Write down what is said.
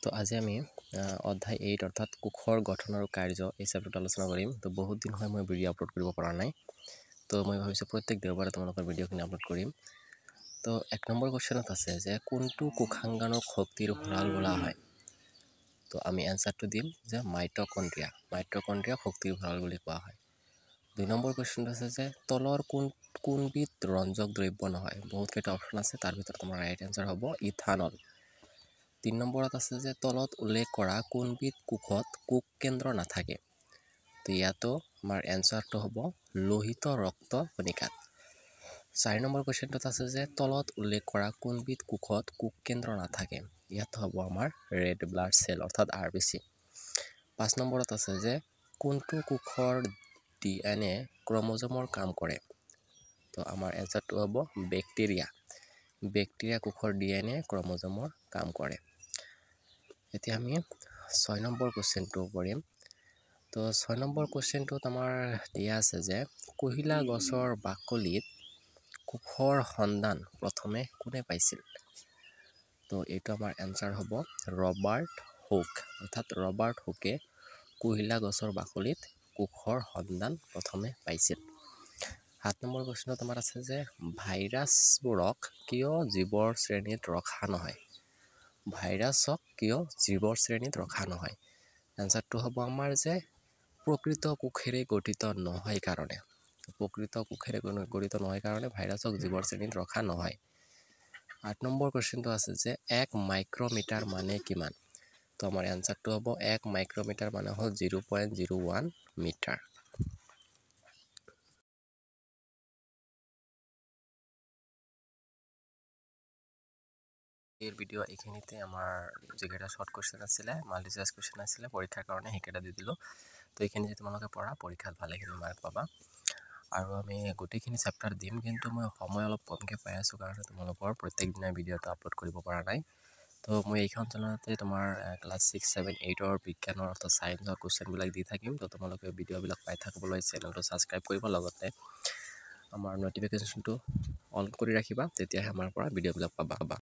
তো আজি আমি অধ্যায় 8 অৰ্থাৎ কোষৰ গঠন আৰু কাৰ্য এই চেপ্টাৰটো আলোচনা কৰিম। তো বহুত দিন হয় মই ভিডিঅ' আপলোড কৰিব পৰা নাই। তো মই ভাবিছোঁ প্ৰত্যেক দেওবাৰে তোমালোকৰ ভিডিঅ'খিনি আপলোড কৰিম। তো 1 নম্বৰ কোৱেশ্চনত আছে যে কোনটো কোষাংগনক শক্তিৰ ভঁৰাল বোলা হয়। তো আমি এনসাৰটো দিম যে মাইটকন্ড্ৰিয়া শক্তিৰ ভঁৰাল বুলি কোৱা হয়। 2 নম্বৰ কোৱেশ্চন আছে যে তলৰ কোনবিধ ৰঞ্জক দ্ৰব্য নহয়। বহুত কেইটা অপচন আছে, তাৰ ভিতৰত আমাৰ ৰাইট এনসাৰ হ'ব ইথানল। 3 নম্বৰত আছে যে তলত উল্লেখ কৰা কোনবিধ কোষত কোষ কেন্দ্ৰ নাথাকে। তো ইয়াতো আমাৰ এনসাৰটো হ'ব লোহিত ৰক্ত কণিকাত। 4 নম্বৰ কোৱেশ্চনটোত আছে যে তলত উল্লেখ কৰা কোনবিধ কোষত কোষ কেন্দ্ৰ নাথাকে। ইয়াত হ'ব আমাৰ ৰেড ব্লাড সেল অৰ্থাৎ RBC। 5 নম্বৰত আছে যে কোনটো কোষৰ DNA ক্ৰমোজমৰ কাম কৰে। তো আমাৰ এনসাৰটো হ'ব বেক্টেৰিয়া কোষৰ DNA ক্ৰমোজমৰ কাম কৰে। এতিয়া আমি 6 নম্বৰ কোৱেশ্চনটো কৰিম। তো 6 নম্বৰ কোৱেশ্চনটোত আমাৰ দিয়া আছে যে কহিলা গছৰ বাকলিত কোষৰ সন্ধান প্ৰথমে কোনে পাইছিল। তো এইটো আমাৰ এনসাৰ হ'ব ৰবাৰ্ট হুক অৰ্থাৎ ৰবাৰ্ট হুকে কহিলা গছৰ বাকলিত কোষৰ সন্ধান প্ৰথমে পাইছিল। 7 নম্বৰ কোৱেশ্চনত আমাৰ আছে যে ভাইৰাছবোৰক কিয় জীৱৰ শ্ৰেণীত ৰখা নহয়। এনসাৰটো হ'ব আমাৰ যে প্ৰকৃত কোষেৰে গঠিত নহয় কাৰণে। ভাইৰাছক জীৱৰ শ্ৰেণীত ৰখা নহয়। 8 নম্বৰ কোৱেশ্চনটো আছে যে 1 মাইক্ৰমিটাৰ মানে কিমান। তো আমাৰ এনসাৰটো হ'ব 1 মাইক্ৰমিটাৰ মানে হ'ল 0.01 মিটাৰ। এই ভিডিঅ' এইখিনিতে আমাৰ যিকেইটা শৰ্ট কুৱেশ্যন আছিলে, মাল্টি চইচ কুৱেশ্যন আছিলে পৰীক্ষাৰ কাৰণে সেইকেইটা দি দিলোঁ। তো এইখিনি যদি তোমালোকে পঢ়া পৰীক্ষাত ভালেখিনি মাৰ্ক পাবা। আৰু আমি গোটেইখিনি চেপ্টাৰ দিম, কিন্তু মই সময় অলপ কমকৈ পাই আছোঁ কাৰণে তোমালোকৰ প্ৰত্যেক দিনাই ভিডিঅ'টো আপলোড কৰিব পৰা নাই। তো মই এইখন চেনেলতে তোমাৰ ক্লাছ 6, 7, 8ৰ বিজ্ঞানৰ অৰ্থাৎ ছায়েন্সৰ কুৱেশ্যনবিলাক দি থাকিম। তো তোমালোকে ভিডিঅ'বিলাক পাই থাকিবলৈ চেনেলটো ছাবস্ক্ৰাইব কৰিব, লগতে আমাৰ ন'টিফিকেশ্যনটো অন কৰি ৰাখিবা, তেতিয়াহে আমাৰ পৰা ভিডিঅ'বিলাক পাবা।